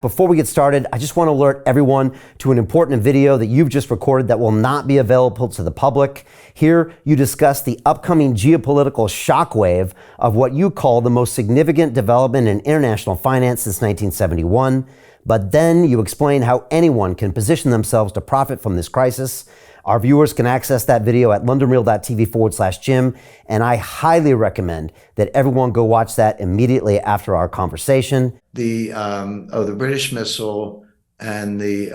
Before we get started, I just want to alert everyone to an important video that you've just recorded that will not be available to the public. Here, you discuss the upcoming geopolitical shockwave of what you call the most significant development in international finance since 1971. But then you explain how anyone can position themselves to profit from this crisis. Our viewers can access that video at londonreal.tv/Jim, and I highly recommend that everyone go watch that immediately after our conversation. The British missile and the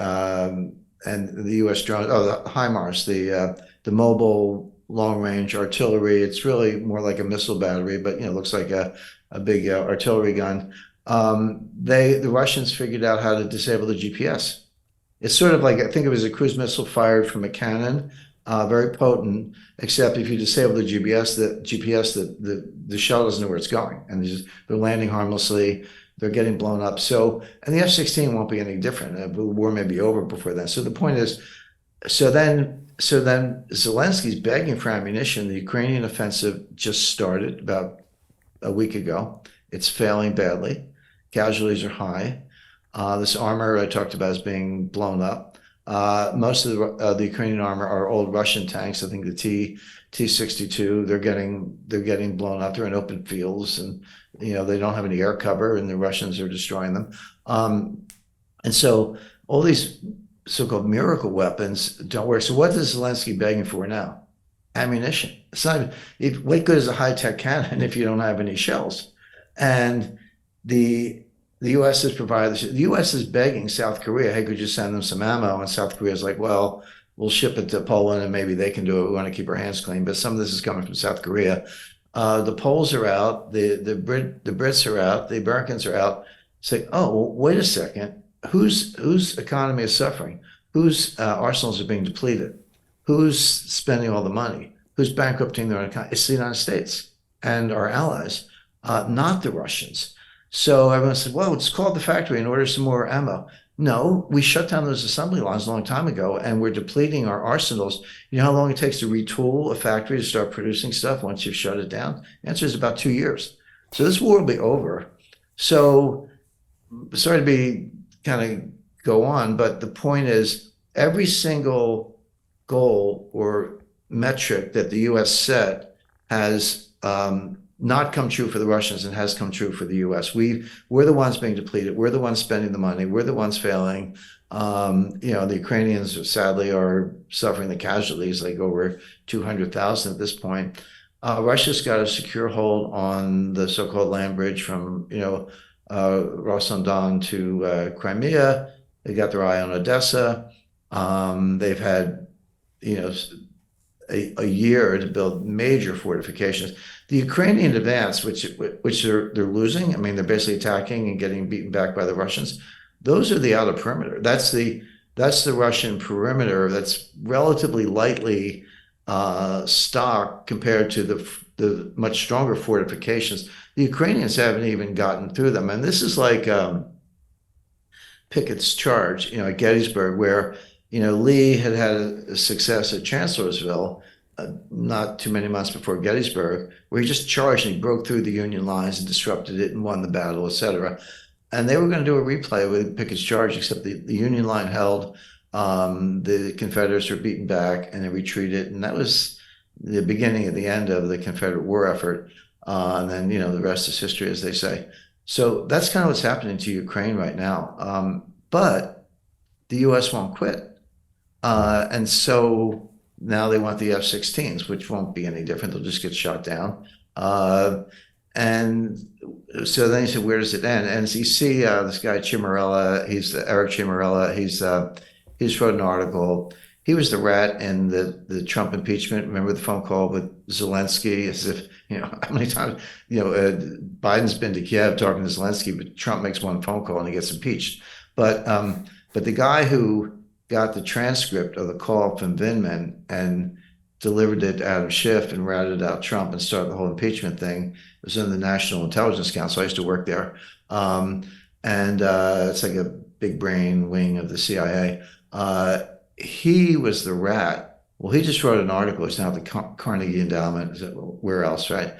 U.S. drone, the HIMARS, the mobile long-range artillery. It's really more like a missile battery, but looks like a big artillery gun. The Russians figured out how to disable the GPS. It's sort of like, I think it was a cruise missile fired from a cannon, very potent, except if you disable the GPS, the shell doesn't know where it's going, and they're landing harmlessly. They're getting blown up. So, and the F-16 won't be any different. The war may be over before then. So the point is, so then Zelensky's begging for ammunition. The Ukrainian offensive just started about a week ago. It's failing badly. Casualties are high. This armor I talked about is being blown up. Most of the Ukrainian armor are old Russian tanks. I think the T-62. They're getting blown up. They're in open fields, and they don't have any air cover, and the Russians are destroying them. And so all these so-called miracle weapons don't work. So what is Zelensky begging for now? Ammunition. It's not. What good is a high-tech cannon if you don't have any shells? And the U.S. has provided this. The U.S. is begging South Korea, hey, could you send them some ammo? And South Korea is like, well, we'll ship it to Poland and maybe they can do it. We want to keep our hands clean. But some of this is coming from South Korea. The Poles are out. The Brits are out. The Americans are out. It's like, oh, well, wait a second. Whose economy is suffering? Whose arsenals are being depleted? Who's spending all the money? Who's bankrupting their own economy? It's the United States and our allies, not the Russians. So everyone said, well, it's called the factory and order some more ammo. No, we shut down those assembly lines a long time ago, and we're depleting our arsenals. You know how long it takes to retool a factory to start producing stuff once you've shut it down? The answer is about 2 years. So this war will be over. So sorry to kind of go on, but the point is every single goal or metric that the U.S. set has not come true for the Russians and has come true for the U.S. We're the ones being depleted. We're the ones spending the money. We're the ones failing. The Ukrainians sadly are suffering the casualties, like over 200,000 at this point. Russia's got a secure hold on the so-called land bridge from Rostov-on-Don to Crimea. They got their eye on Odessa. They've had a year to build major fortifications. The Ukrainian advance, which they're losing, I mean, they're basically attacking and getting beaten back by the Russians. Those are the outer perimeter. That's the Russian perimeter that's relatively lightly stocked compared to the much stronger fortifications. The Ukrainians haven't even gotten through them. And this is like Pickett's charge, at Gettysburg, where Lee had a success at Chancellorsville not too many months before Gettysburg, where he just charged and he broke through the Union lines and disrupted it and won the battle, etc. And they were going to do a replay with Pickett's charge, except the Union line held, the Confederates were beaten back and they retreated. And that was the beginning of the end of the Confederate war effort. And then, the rest is history, as they say. So that's kind of what's happening to Ukraine right now. But the U.S. won't quit. And so now they want the F-16s, which won't be any different. They'll just get shot down. And so then he said, where does it end? And so you see this guy, Ciamarella, Eric Ciamarella, he's wrote an article. He was the rat in the Trump impeachment. Remember the phone call with Zelensky? As if, how many times, Biden's been to Kiev talking to Zelensky, but Trump makes one phone call and he gets impeached. But the guy who got the transcript of the call from Vindman and delivered it to Adam Schiff and routed out Trump and started the whole impeachment thing. It was in the National Intelligence Council. I used to work there. It's like a big brain wing of the CIA. He was the rat. Well, he just wrote an article. It's now at the Carnegie Endowment. Where else, right?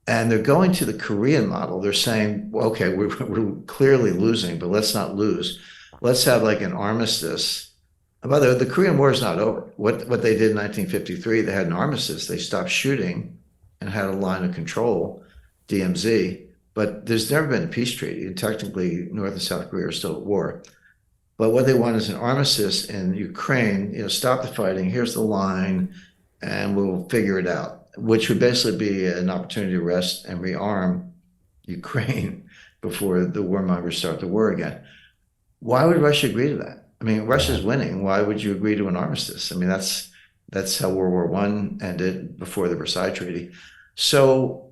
And they're going to the Korean model. They're saying, well, okay, we're clearly losing, but let's not lose. Let's have like an armistice. And by the way, the Korean War is not over. What they did in 1953, they had an armistice. They stopped shooting and had a line of control, DMZ. But there's never been a peace treaty. And technically, North and South Korea are still at war. But what they want is an armistice in Ukraine, stop the fighting, here's the line, and we'll figure it out, which would basically be an opportunity to rest and rearm Ukraine before the warmongers start the war again. Why would Russia agree to that? I mean, Russia's winning. Why would you agree to an armistice? I mean, that's how World War I ended before the Versailles Treaty. So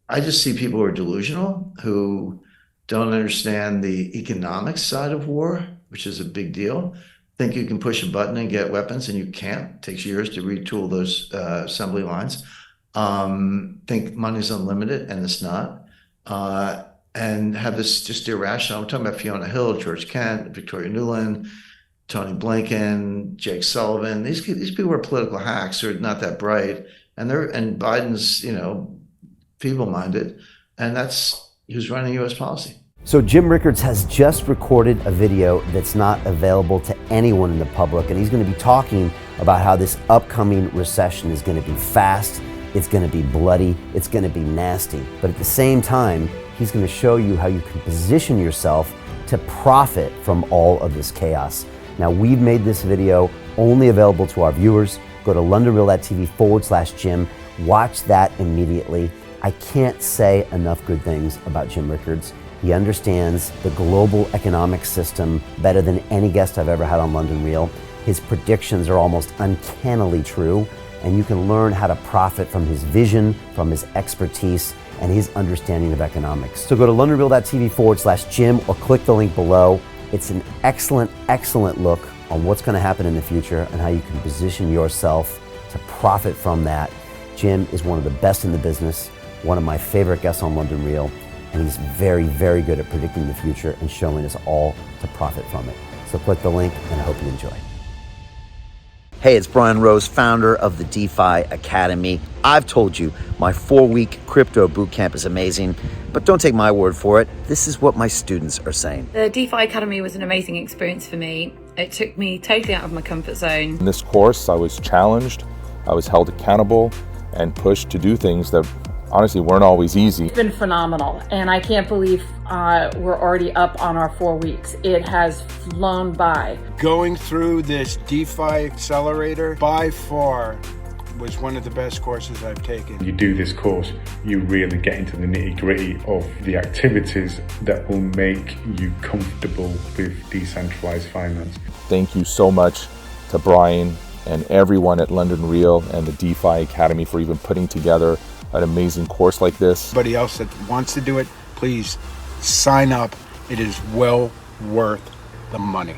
I just see people who are delusional, who don't understand the economic side of war, which is a big deal. Think you can push a button and get weapons, and you can't. It takes years to retool those assembly lines. Think money's unlimited, and it's not. And have this just irrational. I'm talking about Fiona Hill, George Kent, Victoria Nuland, Tony Blinken, Jake Sullivan. These people are political hacks. They're not that bright, and Biden's feeble-minded, and that's who's running U.S. policy. So Jim Rickards has just recorded a video that's not available to anyone in the public, and he's going to be talking about how this upcoming recession is going to be fast, it's going to be bloody, it's going to be nasty. But at the same time, he's going to show you how you can position yourself to profit from all of this chaos. Now, we've made this video only available to our viewers. Go to londonreal.tv/Jim. Watch that immediately. I can't say enough good things about Jim Rickards. He understands the global economic system better than any guest I've ever had on London Real. His predictions are almost uncannily true, and you can learn how to profit from his vision, from his expertise, and his understanding of economics. So go to londonreal.tv/Jim or click the link below. It's an excellent, excellent look on what's going to happen in the future and how you can position yourself to profit from that. Jim is one of the best in the business, one of my favorite guests on London Real, and he's very, very good at predicting the future and showing us all to profit from it. So click the link, and I hope you enjoy. Hey, it's Brian Rose, founder of the DeFi Academy. I've told you my 4-week crypto bootcamp is amazing, but don't take my word for it. This is what my students are saying. The DeFi Academy was an amazing experience for me. It took me totally out of my comfort zone. In this course, I was challenged, I was held accountable, and pushed to do things that honestly weren't always easy. It's been phenomenal, and I can't believe we're already up on our 4 weeks. It has flown by. Going through this DeFi accelerator by far was one of the best courses I've taken. You do this course, you really get into the nitty-gritty of the activities that will make you comfortable with decentralized finance. Thank you so much to Brian and everyone at London Real and the DeFi Academy for even putting together an amazing course like this. Anybody else that wants to do it, please sign up. It is well worth the money.